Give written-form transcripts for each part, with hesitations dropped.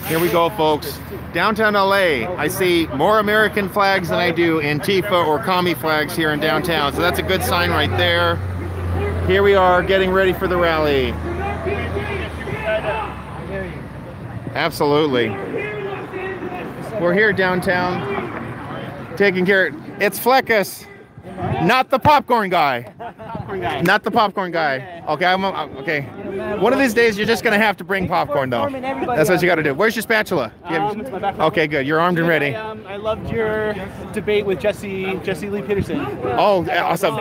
Here we go, folks. Downtown LA, I see more American flags than I do Antifa or commie flags here in downtown. So that's a good sign right there. Here we are getting ready for the rally. Absolutely. We're here downtown, taking care. It's Fleckus, not the popcorn guy. Not the popcorn guy. Okay, okay. One of these days, you're just gonna have to bring popcorn, though. That's what you got to do. Where's your spatula? It's my backpack. Okay, good. You're armed and ready. I loved your debate with Jesse Lee Peterson. Oh, awesome.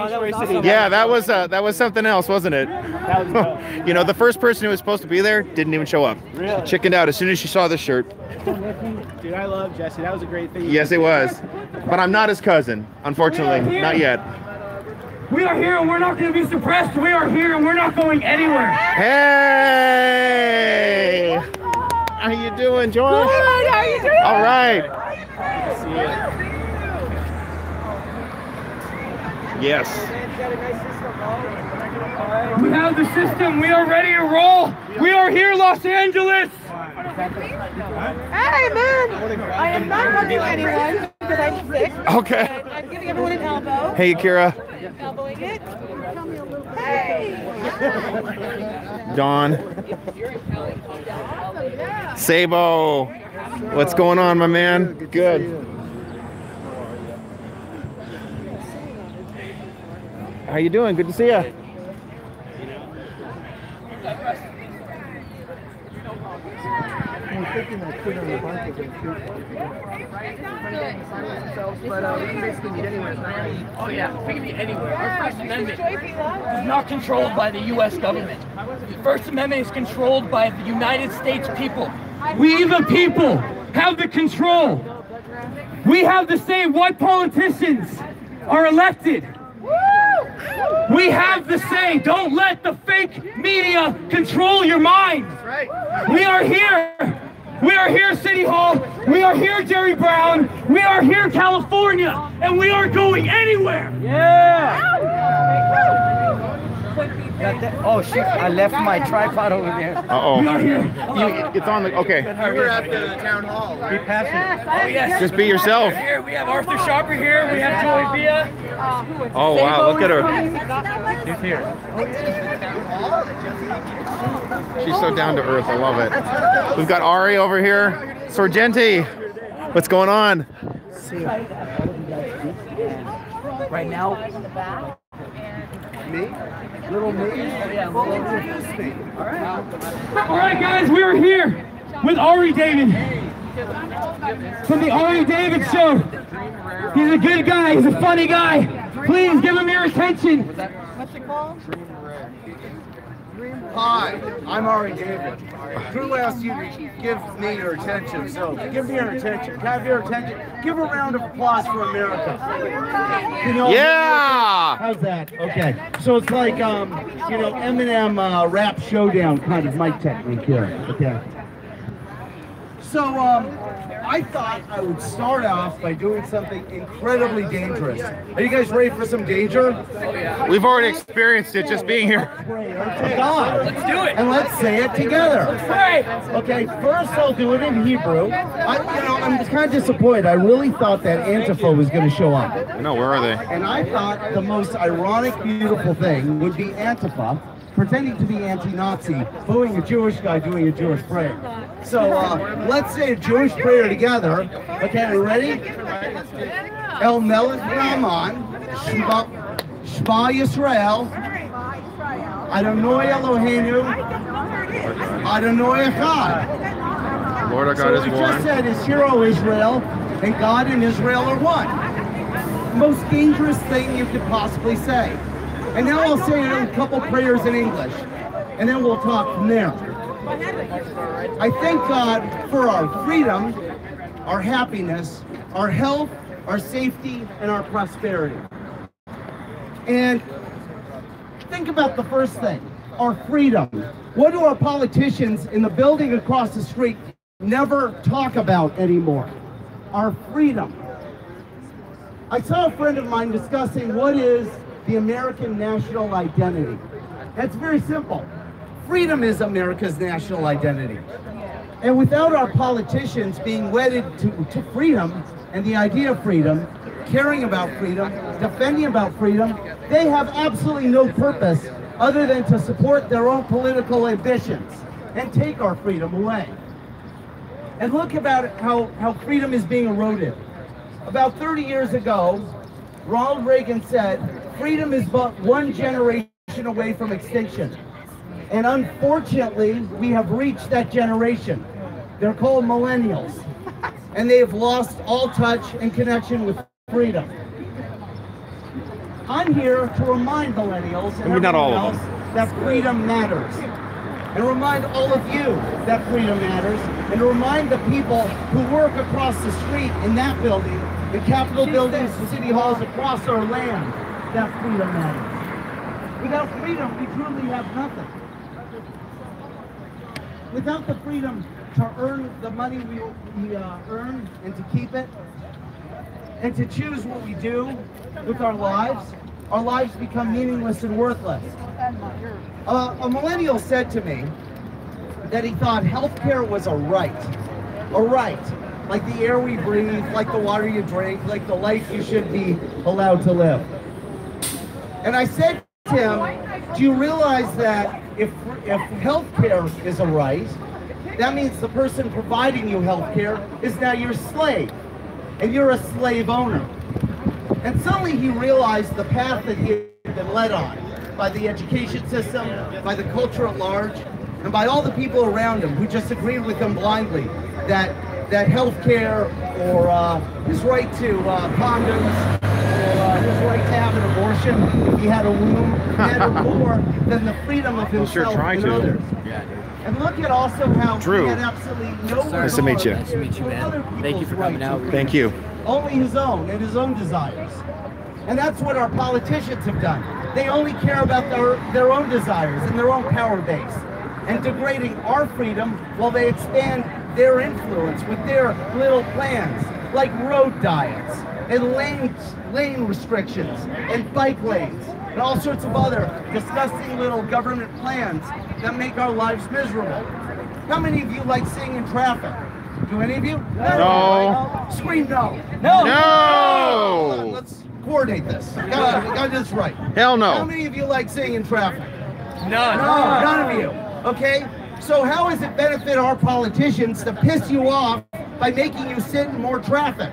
Yeah, that was something else, wasn't it? That was you know, the first person who was supposed to be there didn't even show up. Really? Chickened out as soon as she saw the shirt. Dude, I love Jesse. That was a great thing. Yes, it was. But I'm not his cousin, unfortunately. Not yet. We are here and we're not going to be suppressed. We are here and we're not going anywhere. Hey! How you doing, Josh? Good, how you doing? All right. Yes. We have the system. We are ready to roll. We are here, Los Angeles. Hey, man! I am not hugging anyone because I'm sick. Okay. I'm giving everyone an elbow. Hey, Kira. Elbowing it. Hey! Dawn. Sabo. What's going on, my man? Good. How you doing? Good to see you. I'm thinking I put on the bunch of them too. But we can basically meet anywhere. Oh yeah, we can be anywhere. Our First Amendment is not controlled by the U.S. government. The First Amendment is controlled by the United States people. We the people have the control. We have the say what politicians are elected. We have the say. Don't let the fake media control your mind. We are here. We are here, City Hall. We are here, Jerry Brown. We are here, California. And we are going anywhere. Yeah. Oh shit, I left my tripod over there. Uh-oh. We are here. It's on the, okay. We're at the town hall. Be passionate. Oh, yes. Just be yourself. Here we have Arthur Sharper here. We have Joey Villa. Oh, wow, look at her. He's here. She's so down to earth, I love it. We've got Ari over here. Sorgenti, what's going on? Right now, me? Little me? All right, guys, we are here with Ari David from the Ari David Show. He's a good guy. He's a funny guy. Please give him your attention. What's it called? Hi, I'm Ari David. Drew asked you to give me your attention, so give me your attention. Have your attention. Give a round of applause for America. Yeah! How's that? Okay. So it's like, you know, Eminem rap showdown kind of mic technique here. Okay. So, I thought I would start off by doing something incredibly dangerous. Are you guys ready for some danger? We've already experienced it just being here. God. Let's do it. And let's say it together. Right. Okay, first I'll do it in Hebrew. I'm just kind of disappointed. I really thought that Antifa was going to show up. No, where are they? And I thought the most ironic, beautiful thing would be Antifa pretending to be anti-Nazi, booing a Jewish guy doing a Jewish prayer. So let's say a Jewish prayer together. Okay, are you ready? El Melech Rahman, Shema Yisrael, Adonai Eloheinu, Adonai Echad. Lord our God is So what we just one. said is, Hear, O Israel, and God and Israel are one. Most dangerous thing you could possibly say. And now I'll say a couple prayers in English, and then we'll talk from there. I thank God for our freedom, our happiness, our health, our safety, and our prosperity. And think about the first thing, our freedom. What do our politicians in the building across the street never talk about anymore? Our freedom. I saw a friend of mine discussing what is the American national identity. That's very simple. Freedom is America's national identity. And without our politicians being wedded to freedom and the idea of freedom, caring about freedom, defending about freedom, they have absolutely no purpose other than to support their own political ambitions and take our freedom away. And look about how freedom is being eroded. About 30 years ago, Ronald Reagan said, freedom is but one generation away from extinction. And unfortunately, we have reached that generation. They're called millennials. And they have lost all touch and connection with freedom. I'm here to remind millennials and everyone else that freedom matters. And remind all of you that freedom matters. And to remind the people who work across the street in that building, the Capitol buildings, the city halls across our land, that freedom matters. Without freedom, we truly have nothing. Without the freedom to earn the money we earn and to keep it, and to choose what we do with our lives become meaningless and worthless. A millennial said to me that he thought healthcare was a right, like the air we breathe, like the water you drink, like the life you should be allowed to live. And I said to him, do you realize that if healthcare is a right, that means the person providing you healthcare is now your slave, and you're a slave owner. And suddenly he realized the path that he had been led on by the education system, by the culture at large, and by all the people around him who just agreed with him blindly that healthcare or his right to condoms or his right to have an abortion if he had a womb mattered more than the freedom of himself and others. And look at also how Drew. he had absolutely no Nice to meet you. Nice to meet you, man. Thank you for coming out. Thank you. Only his own and his own desires. And that's what our politicians have done. They only care about their own desires and their own power base, and degrading our freedom while they expand their influence with their little plans, like road diets and lane restrictions and bike lanes and all sorts of other disgusting little government plans that make our lives miserable. How many of you like sitting in traffic? Do any of you? No. Scream no. No. Let's coordinate this. Got this right. Hell no. How many of you like sitting in traffic? None. No, none of you. Okay? So how does it benefit our politicians to piss you off by making you sit in more traffic?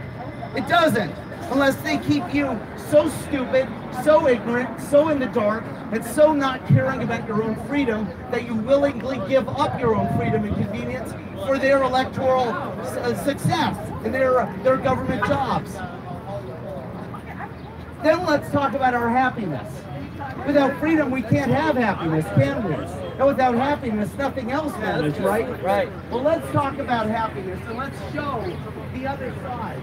It doesn't, unless they keep you so stupid, so ignorant, so in the dark, and so not caring about your own freedom that you willingly give up your own freedom and convenience for their electoral success and their government jobs. Then let's talk about our happiness. Without freedom, we can't have happiness, can we? And without happiness, nothing else matters, right? Right. Well, let's talk about happiness, and let's show the other side.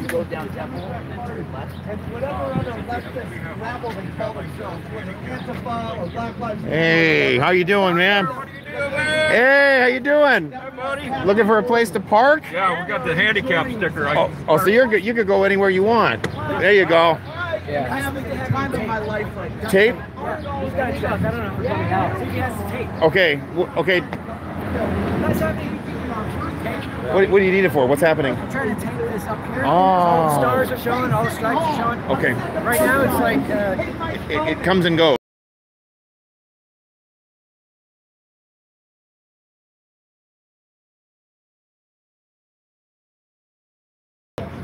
Go downtown. And whatever other leftist rabble they call themselves, whether Antifa or Black Lives Matter. Hey, how you doing, man? Hey, how you doing? Looking for a place to park? Yeah, we got the handicap sticker. Oh, so you're good. You could go anywhere you want. There you go. I haven't the time of my life right now. Tape? He's got a truck. I don't know if we're coming out. He has the tape. Okay. Okay. What do you need it for? What's happening? I'm trying to tape this up here. Oh. All the stars are showing, all the stripes are showing. Okay. Right now it's like It comes and goes.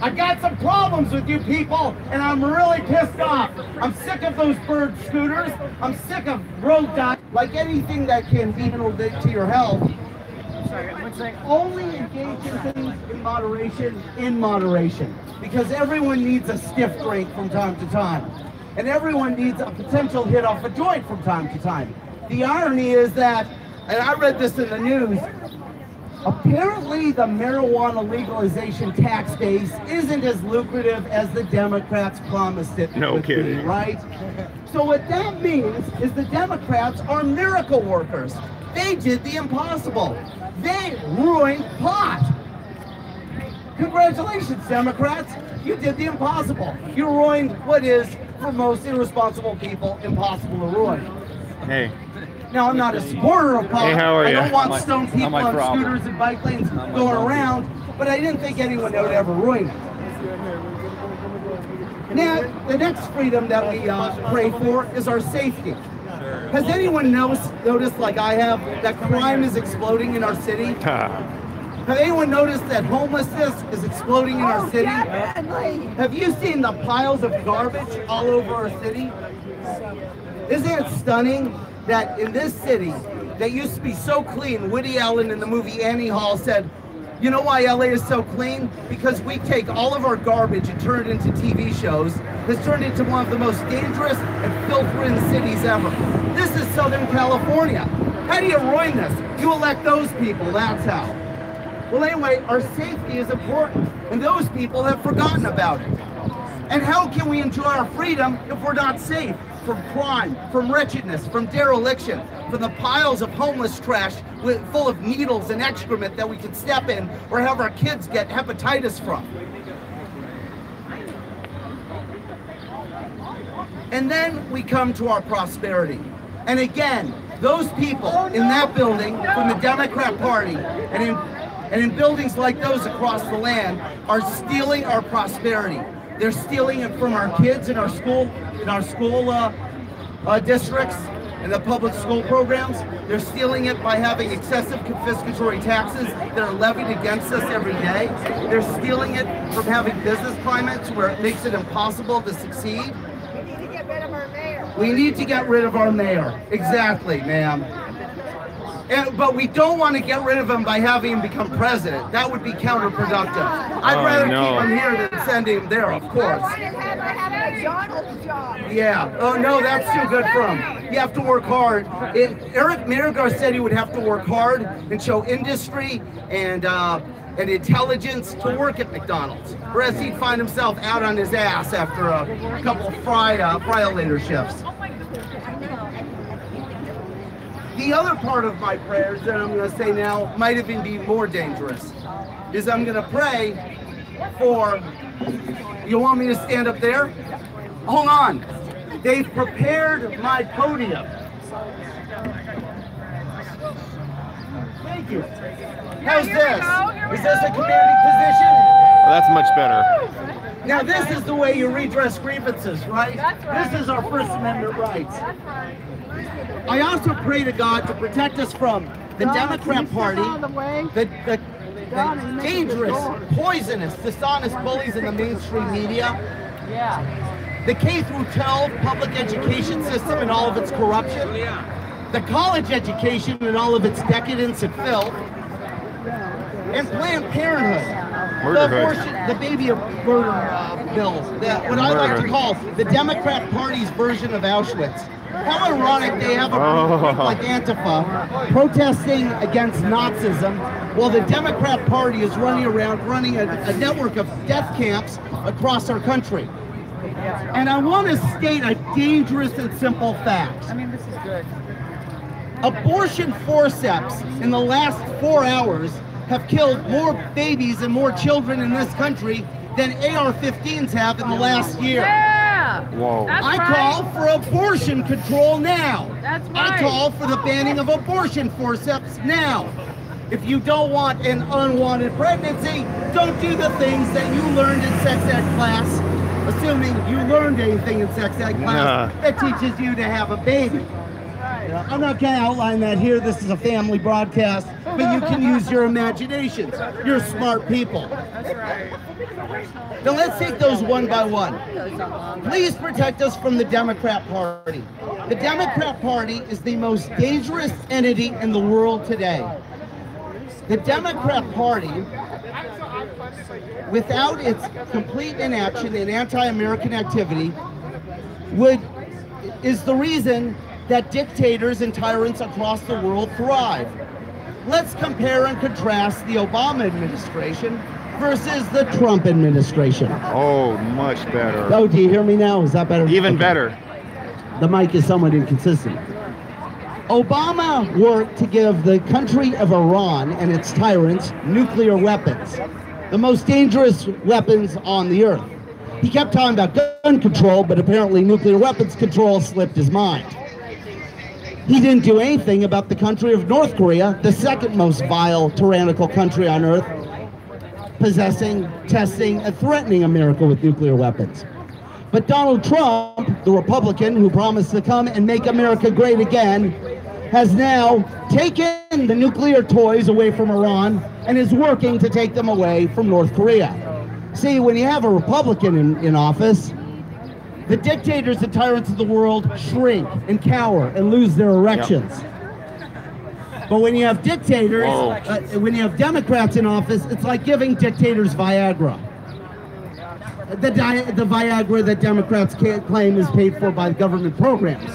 I got some problems with you people, and I'm really pissed off. I'm sick of those bird scooters. I'm sick of road diet. Like anything that can be related to your health, only engage in things in moderation, because everyone needs a stiff drink from time to time, and everyone needs a potential hit off a joint from time to time. The irony is that, and I read this in the news, apparently the marijuana legalization tax base isn't as lucrative as the Democrats promised it No would kidding. be, right? So what that means is the Democrats are miracle workers. They did the impossible. They ruined pot. Congratulations, Democrats. You did the impossible. You ruined what is, for most irresponsible people, impossible to ruin. Hey. Now, I'm not a supporter of pop. Hey, how are I you? don't want stoned people my on problem. scooters and bike lanes going around, but I didn't think anyone would ever ruin it. Now, the next freedom that we pray for is our safety. Has anyone noticed, like I have, that crime is exploding in our city? Have anyone noticed that homelessness is exploding in our city? Have you seen the piles of garbage all over our city? Isn't it stunning that in this city that used to be so clean, Woody Allen in the movie Annie Hall said, you know why LA is so clean? Because we take all of our garbage and turn it into TV shows. It's turned into one of the most dangerous and filth-ridden cities ever. This is Southern California. How do you ruin this? You elect those people, that's how. Well, anyway, our safety is important, and those people have forgotten about it. And how can we enjoy our freedom if we're not safe from crime, from wretchedness, from dereliction, from the piles of homeless trash full of needles and excrement that we can step in or have our kids get hepatitis from? And then we come to our prosperity. And again, those people in that building from the Democrat Party and in buildings like those across the land are stealing our prosperity. They're stealing it from our kids in our school districts and the public school programs. They're stealing it by having excessive confiscatory taxes that are levied against us every day. They're stealing it from having business climates where it makes it impossible to succeed. We need to get rid of our mayor. Exactly, ma'am. But we don't want to get rid of him by having him become president. That would be counterproductive. I'd rather keep him here than send him there, of course. Yeah. Oh, no, that's too good for him. You have to work hard. Eric Mirgar said he would have to work hard and show industry and intelligence to work at McDonald's, whereas he'd find himself out on his ass after a couple fry later shifts. The other part of my prayers that I'm going to say now might even be more dangerous, is I'm going to pray for, you want me to stand up there? Hold on. They've prepared my podium. Thank you. How's this? Is this a commanding position? Well, that's much better. Now this is the way you redress grievances, right? This is our First Amendment rights. I also pray to God to protect us from the Democrat Party, the dangerous, poisonous, dishonest bullies in the mainstream media, the K-12 public education system and all of its corruption, the college education and all of its decadence and filth, and Planned Parenthood, the baby murder bills, what I like to call the Democrat Party's version of Auschwitz. How ironic they have a group like Antifa protesting against Nazism while the Democrat Party is running around running a network of death camps across our country. And I want to state a dangerous and simple fact. This is good. Abortion forceps in the last 4 hours have killed more babies and more children in this country than AR-15s have in the last year. Yeah! Whoa. I call for abortion control now. That's right. I call for the banning of abortion forceps now. If you don't want an unwanted pregnancy, don't do the things that you learned in sex ed class, assuming you learned anything in sex ed class that teaches you to have a baby. I'm not going to outline that here. This is a family broadcast, but you can use your imaginations. You're smart people. Now let's take those one by one. Please protect us from the Democrat Party. The Democrat Party is the most dangerous entity in the world today. The Democrat Party, without its complete inaction and anti-American activity, is the reason that dictators and tyrants across the world thrive. Let's compare and contrast the Obama administration versus the Trump administration. Oh, much better. Oh, do you hear me now? Is that better? Even better. The mic is somewhat inconsistent. Obama worked to give the country of Iran and its tyrants nuclear weapons, the most dangerous weapons on the earth. He kept talking about gun control, but apparently nuclear weapons control slipped his mind. He didn't do anything about the country of North Korea, the second most vile, tyrannical country on earth, possessing, testing, and threatening America with nuclear weapons. But Donald Trump, the Republican who promised to come and make America great again, has now taken the nuclear toys away from Iran and is working to take them away from North Korea. See, when you have a Republican in office, the dictators and tyrants of the world shrink and cower and lose their erections. Yep. But when you have dictators, when you have Democrats in office, it's like giving dictators Viagra. The Viagra that Democrats claim is paid for by government programs.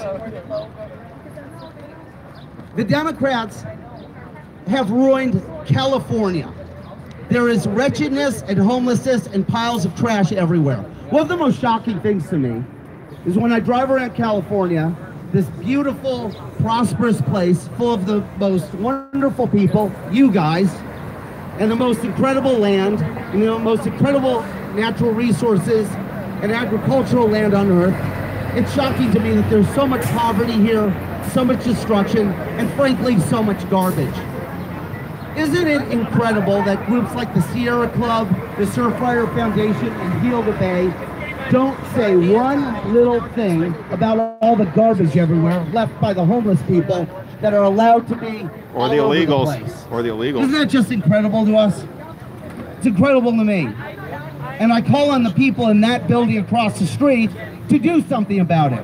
The Democrats have ruined California. There is wretchedness and homelessness and piles of trash everywhere. One of the most shocking things to me is when I drive around California, this beautiful, prosperous place full of the most wonderful people, you guys, and the most incredible land, and the most incredible natural resources and agricultural land on earth. It's shocking to me that there's so much poverty here, so much destruction, and frankly, so much garbage. Isn't it incredible that groups like the Sierra Club, the Surfrider Foundation, and Heal the Bay don't say one little thing about all the garbage everywhere left by the homeless people that are allowed to be or the illegals. Or the illegals. Isn't that just incredible to us? It's incredible to me. And I call on the people in that building across the street to do something about it.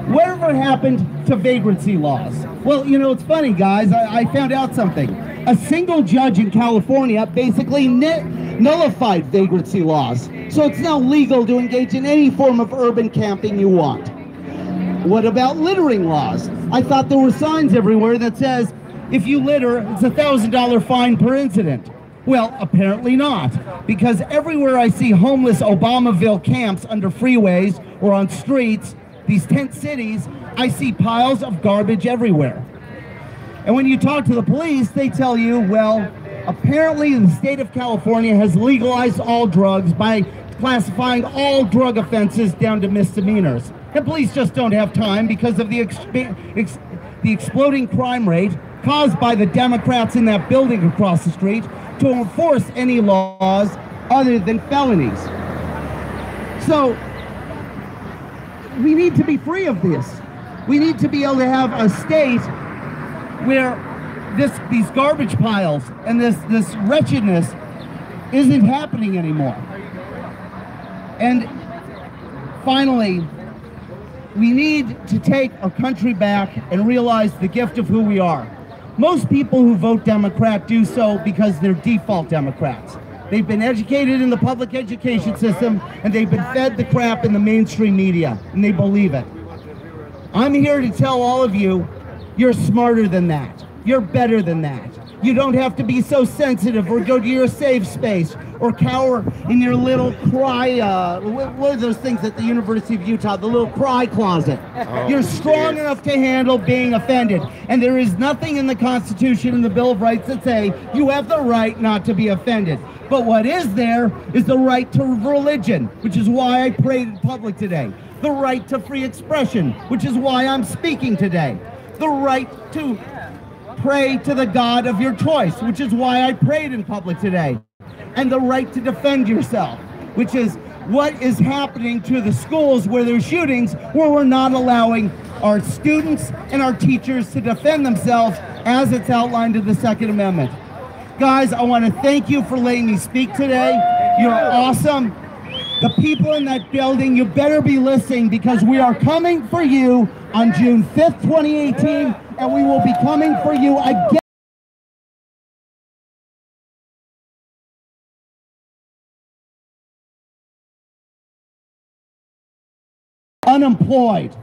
Whatever happened to vagrancy laws? Well, you know, it's funny, guys. I found out something. A single judge in California basically nullified vagrancy laws. So it's now legal to engage in any form of urban camping you want. What about littering laws? I thought there were signs everywhere that says, if you litter, it's a $1,000 fine per incident. Well, apparently not, because everywhere I see homeless Obamaville camps under freeways or on streets, these tent cities, I see piles of garbage everywhere. And when you talk to the police, they tell you, well, apparently the state of California has legalized all drugs by classifying all drug offenses down to misdemeanors. The police just don't have time because of the exploding crime rate caused by the Democrats in that building across the street to enforce any laws other than felonies. So we need to be free of this. We need to be able to have a state where these garbage piles and this wretchedness isn't happening anymore. And finally, we need to take our country back and realize the gift of who we are. Most people who vote Democrat do so because they're default Democrats. They've been educated in the public education system, and they've been fed the crap in the mainstream media, and they believe it. I'm here to tell all of you, you're smarter than that. You're better than that. You don't have to be so sensitive or go to your safe space or cower in your little cry, what are those things at the University of Utah, the little cry closet. You're strong enough to handle being offended. And there is nothing in the Constitution and the Bill of Rights that say you have the right not to be offended. But what is there is the right to religion, which is why I prayed in public today. The right to free expression, which is why I'm speaking today. The right to pray to the God of your choice, which is why I prayed in public today. And the right to defend yourself, which is what is happening to the schools where there's shootings, where we're not allowing our students and our teachers to defend themselves as it's outlined in the Second Amendment. Guys, I want to thank you for letting me speak today. You're awesome. The people in that building, you better be listening, because we are coming for you on June 5th, 2018, and we will be coming for you again. Unemployed.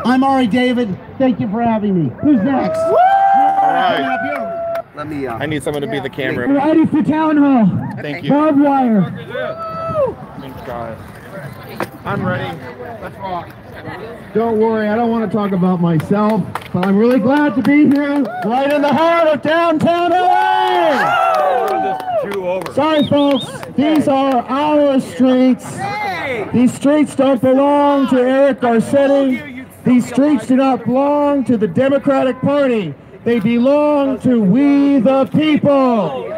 I'm Ari David. Thank you for having me. Who's next? All right. Up here. Let me. I need someone to be the camera. We're ready for town hall. Thank you. Barbed wire. Thanks, guys. I'm ready. Let's rock. Don't worry, I don't want to talk about myself, but I'm really glad to be here, right in the heart of downtown LA. Sorry, folks, these are our streets. These streets don't belong to Eric Garcetti. These streets do not belong to the Democratic Party. They belong to we the people.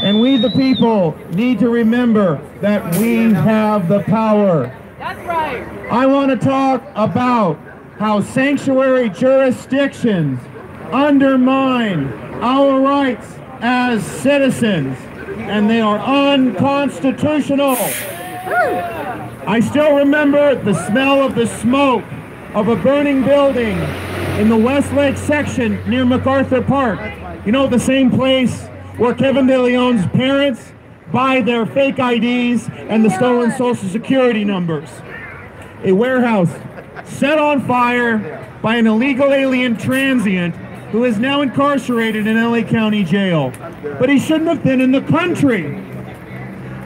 And we the people need to remember that we have the power. That's right. I want to talk about how sanctuary jurisdictions undermine our rights as citizens, and they are unconstitutional. I still remember the smell of the smoke of a burning building in the Westlake section near MacArthur Park. You know, the same place where Kevin De Leon's parents buy their fake IDs and the stolen Social Security numbers. A warehouse set on fire by an illegal alien transient who is now incarcerated in LA County Jail. But he shouldn't have been in the country.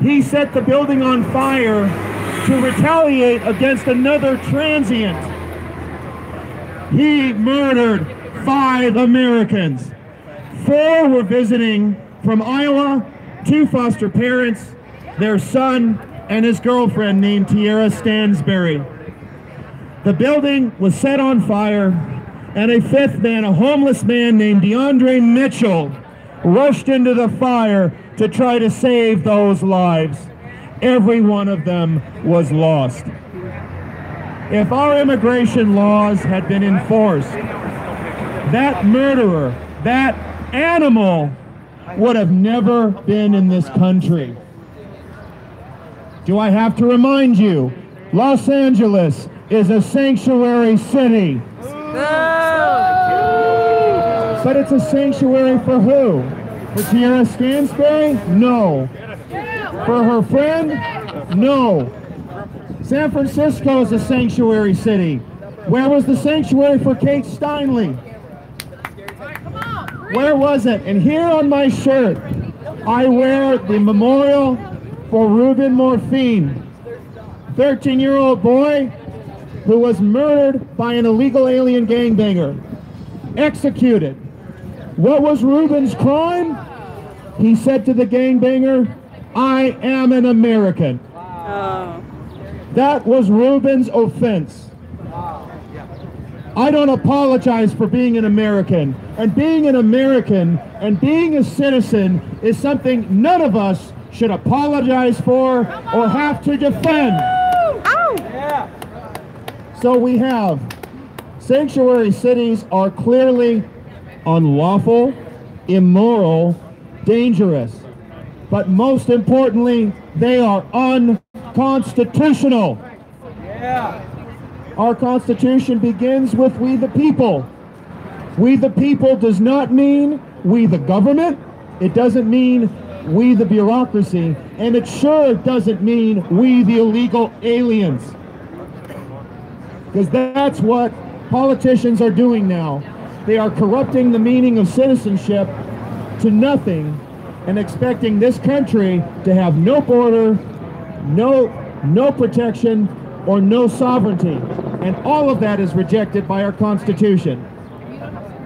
He set the building on fire to retaliate against another transient. He murdered 5 Americans. 4 were visiting from Iowa, 2 foster parents, their son, and his girlfriend named Tierra Stansberry. The building was set on fire, and a 5th man, a homeless man named DeAndre Mitchell, rushed into the fire to try to save those lives. Every one of them was lost. If our immigration laws had been enforced, that murderer, that animal, would have never been in this country. Do I have to remind you, Los Angeles is a sanctuary city. But it's a sanctuary for who? For Tierra Stansberry? No. For her friend? No. San Francisco is a sanctuary city. Where was the sanctuary for Kate Steinle? Where was it? And here on my shirt, I wear the memorial for Ruben Morphine, 13-year-old boy who was murdered by an illegal alien gangbanger, executed. What was Ruben's crime? He said to the gangbanger, "I am an American." That was Ruben's offense. I don't apologize for being an American. And being an American and being a citizen is something none of us should apologize for or have to defend. So we have sanctuary cities are clearly unlawful, immoral, dangerous. But most importantly, they are unconstitutional. Our Constitution begins with we the people. We the people does not mean we the government. It doesn't mean we the bureaucracy. And it sure doesn't mean we the illegal aliens. Because that's what politicians are doing now. They are corrupting the meaning of citizenship to nothing and expecting this country to have no border, no protection, or no sovereignty. And all of that is rejected by our Constitution.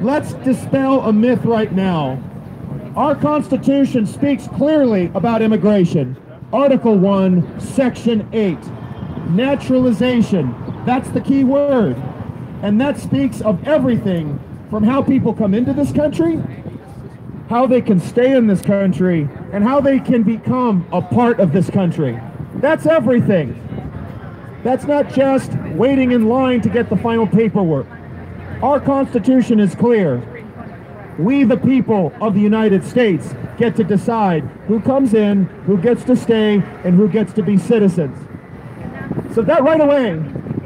Let's dispel a myth right now. Our Constitution speaks clearly about immigration. Article 1, Section 8. Naturalization. That's the key word. And that speaks of everything from how people come into this country, how they can stay in this country, and how they can become a part of this country. That's everything. That's not just waiting in line to get the final paperwork. Our Constitution is clear. We, the people of the United States, get to decide who comes in, who gets to stay, and who gets to be citizens. So that right away,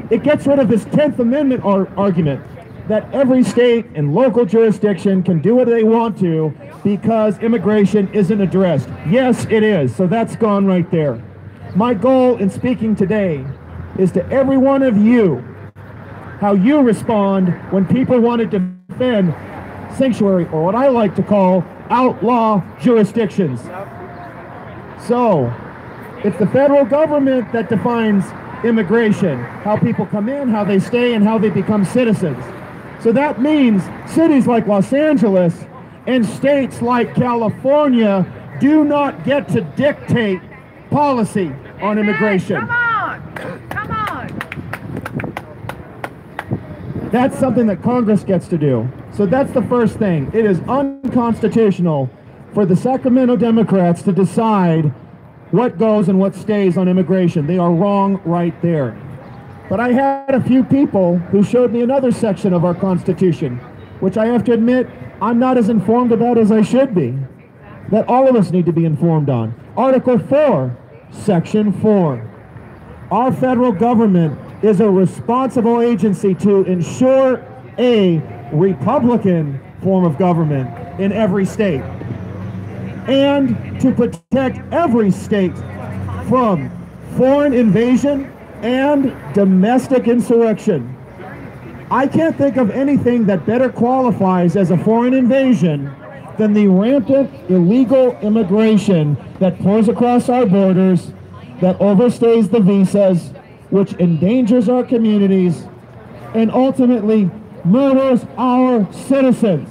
it gets rid of this 10th Amendment argument that every state and local jurisdiction can do what they want to because immigration isn't addressed. Yes, it is. So that's gone right there. My goal in speaking today is to every one of you, how you respond when people want to defend sanctuary, or what I like to call outlaw jurisdictions. So, it's the federal government that defines immigration, how people come in, how they stay, and how they become citizens. So that means cities like Los Angeles and states like California do not get to dictate policy on immigration. Come on! Come on! That's something that Congress gets to do. So that's the first thing. It is unconstitutional for the Sacramento Democrats to decide what goes and what stays on immigration. They are wrong right there. But I had a few people who showed me another section of our Constitution, which I have to admit I'm not as informed about as I should be, that all of us need to be informed on. Article 4, Section 4. Our federal government is a responsible agency to ensure a Republican form of government in every state, and to protect every state from foreign invasion and domestic insurrection. I can't think of anything that better qualifies as a foreign invasion than the rampant illegal immigration that pours across our borders, that overstays the visas, which endangers our communities, and ultimately murders our citizens.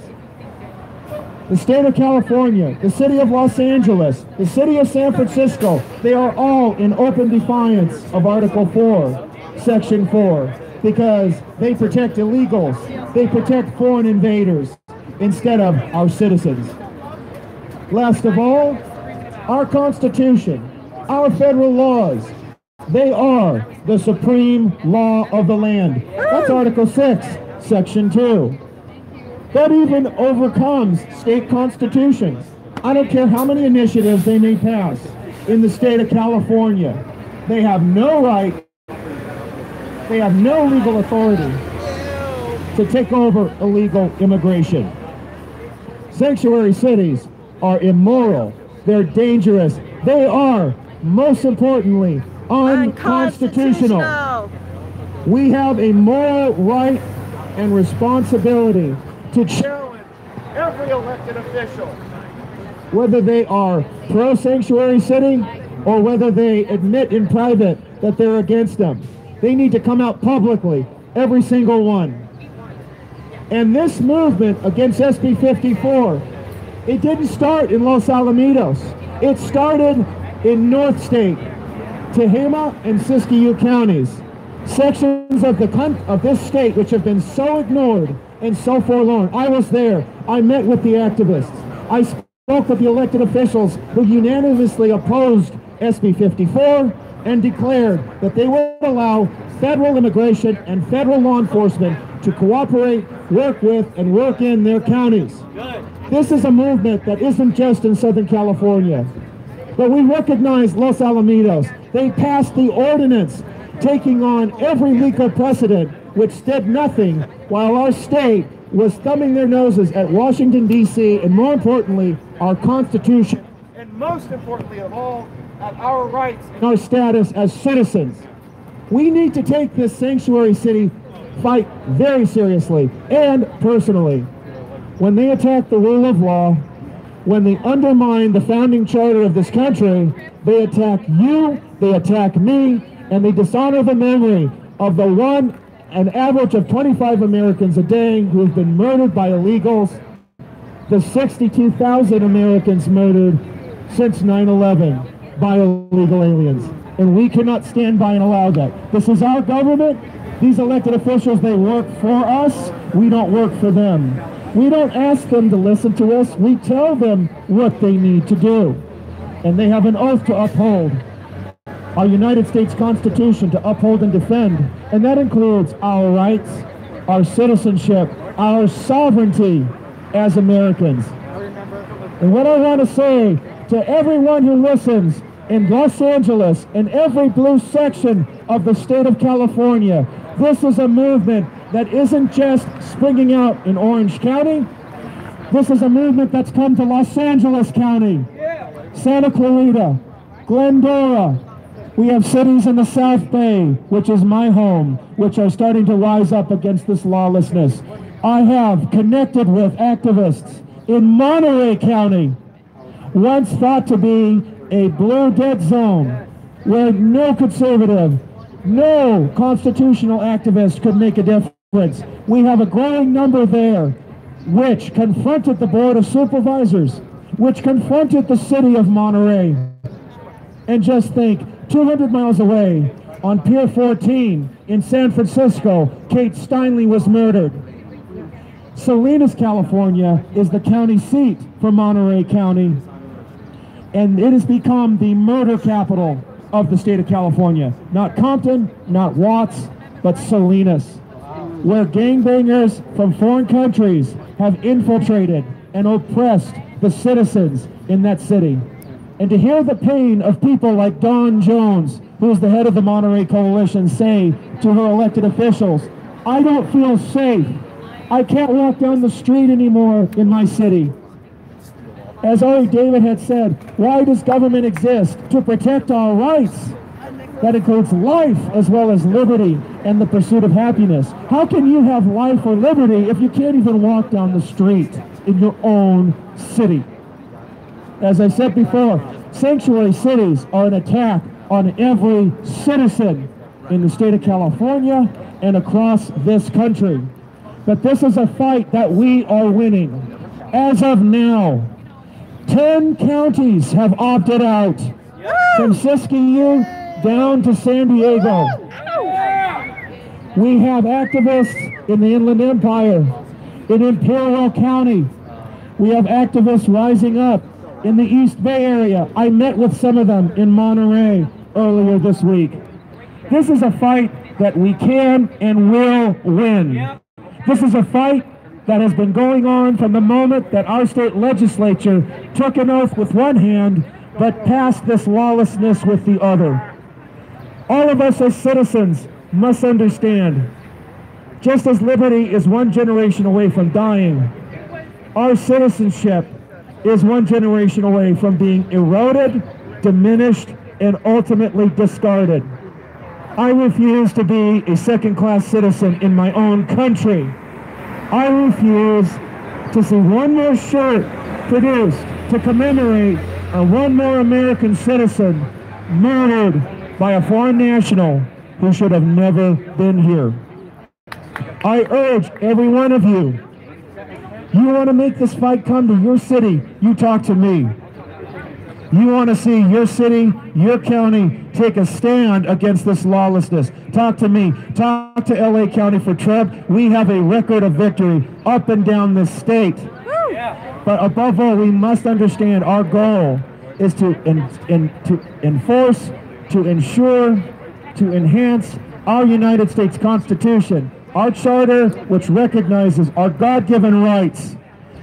The state of California, the city of Los Angeles, the city of San Francisco, they are all in open defiance of Article 4, Section 4, because they protect illegals, they protect foreign invaders, instead of our citizens. Last of all, our Constitution, our federal laws, they are the supreme law of the land. That's Article 6, Section 2. That even overcomes state constitutions. I don't care how many initiatives they may pass in the state of California. They have no right, they have no legal authority to take over illegal immigration. Sanctuary cities are immoral, they're dangerous, they are, most importantly, unconstitutional. We have a moral right and responsibility to challenge every elected official, whether they are pro-sanctuary city or whether they admit in private that they're against them. They need to come out publicly, every single one. And this movement against SB 54, it didn't start in Los Alamitos. It started in North State, Tehama and Siskiyou counties, sections of this state which have been so ignored and so forlorn. I was there. I met with the activists. I spoke with the elected officials who unanimously opposed SB 54 and declared that they would allow federal immigration and federal law enforcement to cooperate, work with, and work in their counties. This is a movement that isn't just in Southern California, but we recognize Los Alamitos. They passed the ordinance taking on every legal precedent which did nothing, while our state was thumbing their noses at Washington, D.C., and more importantly, our Constitution, and most importantly of all, at our rights and our status as citizens. We need to take this sanctuary city fight very seriously and personally. When they attack the rule of law, when they undermine the founding charter of this country, they attack you, they attack me, and they dishonor the memory of an average of 25 Americans a day who have been murdered by illegals, the 62,000 Americans murdered since 9/11 by illegal aliens. And we cannot stand by and allow that. This is our government. These elected officials, they work for us. We don't work for them. We don't ask them to listen to us. We tell them what they need to do. And they have an oath to uphold. Our United States Constitution to uphold and defend. And that includes our rights, our citizenship, our sovereignty as Americans. And what I want to say to everyone who listens in Los Angeles and every blue section of the state of California, this is a movement that isn't just springing out in Orange County. This is a movement that's come to Los Angeles County, Santa Clarita, Glendora. We have cities in the South Bay, which is my home, which are starting to rise up against this lawlessness. I have connected with activists in Monterey County, once thought to be a blue dead zone, where no conservative, no constitutional activist could make a difference. We have a growing number there, which confronted the Board of Supervisors, which confronted the city of Monterey. And just think, 200 miles away, on Pier 14 in San Francisco, Kate Steinle was murdered. Salinas, California is the county seat for Monterey County, and it has become the murder capital of the state of California. Not Compton, not Watts, but Salinas, where gangbangers from foreign countries have infiltrated and oppressed the citizens in that city. And to hear the pain of people like Dawn Jones, who is the head of the Monterey Coalition, say to her elected officials, I don't feel safe. I can't walk down the street anymore in my city. As Ari David had said, why does government exist? To protect our rights. That includes life as well as liberty and the pursuit of happiness. How can you have life or liberty if you can't even walk down the street in your own city? As I said before, sanctuary cities are an attack on every citizen in the state of California and across this country. But this is a fight that we are winning. As of now, 10 counties have opted out, from Siskiyou down to San Diego. We have activists in the Inland Empire, in Imperial County. We have activists rising up in the East Bay area. I met with some of them in Monterey earlier this week. This is a fight that we can and will win. This is a fight that has been going on from the moment that our state legislature took an oath with one hand, but passed this lawlessness with the other. All of us as citizens must understand, just as liberty is one generation away from dying, our citizenship is one generation away from being eroded, diminished, and ultimately discarded. I refuse to be a second-class citizen in my own country. I refuse to see one more shirt produced to commemorate one more American citizen murdered by a foreign national who should have never been here. I urge every one of you, you want to make this fight come to your city, you talk to me. You want to see your city, your county take a stand against this lawlessness, talk to me. Talk to LA County for Treb. We have a record of victory up and down this state. But above all, we must understand our goal is to enforce, to ensure, to enhance our United States Constitution, our charter, which recognizes our God-given rights.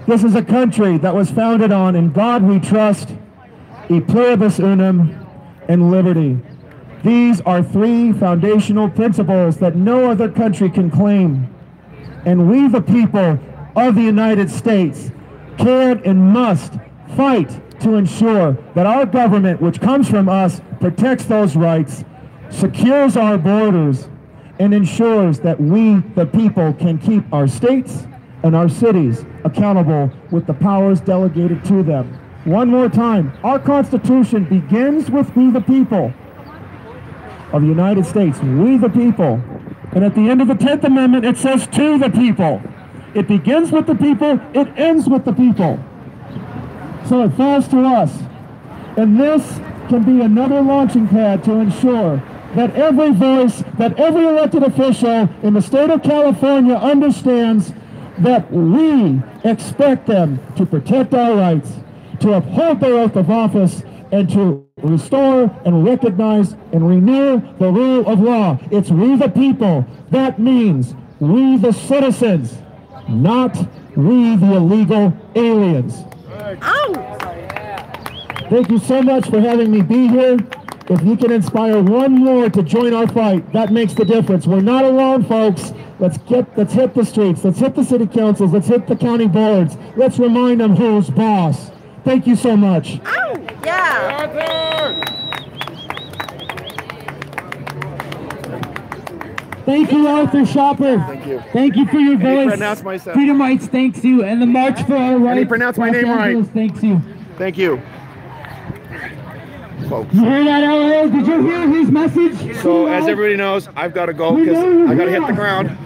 This is a country that was founded on "In God We Trust," "E Pluribus Unum," and liberty. These are three foundational principles that no other country can claim. And we, the people of the United States, can and must fight to ensure that our government, which comes from us, protects those rights, secures our borders, and ensures that we, the people, can keep our states and our cities accountable with the powers delegated to them. One more time, our Constitution begins with we the people of the United States, we the people. And at the end of the 10th Amendment, it says to the people. It begins with the people, it ends with the people. So it falls to us. And this can be another launching pad to ensure that every voice, that every elected official in the state of California understands that we expect them to protect our rights, to uphold their oath of office, and to restore and recognize and renew the rule of law. It's we the people. That means we the citizens, not we the illegal aliens. Thank you so much for having me be here. If you can inspire one more to join our fight, that makes the difference. We're not alone, folks. Let's hit the streets. Let's hit the city councils. Let's hit the county boards. Let's remind them who's boss. Thank you so much. Thank you, Arthur Shopper. Thank you. Thank you for your Can you voice. pronounce myself? Freedom Rights thanks you, and the March for Our Rights. Can you pronounce my name right? Thanks you. Thank you. Folks. You hear that, LA? Did you hear his message? So as everybody knows, I've got to go because I got to hit the ground.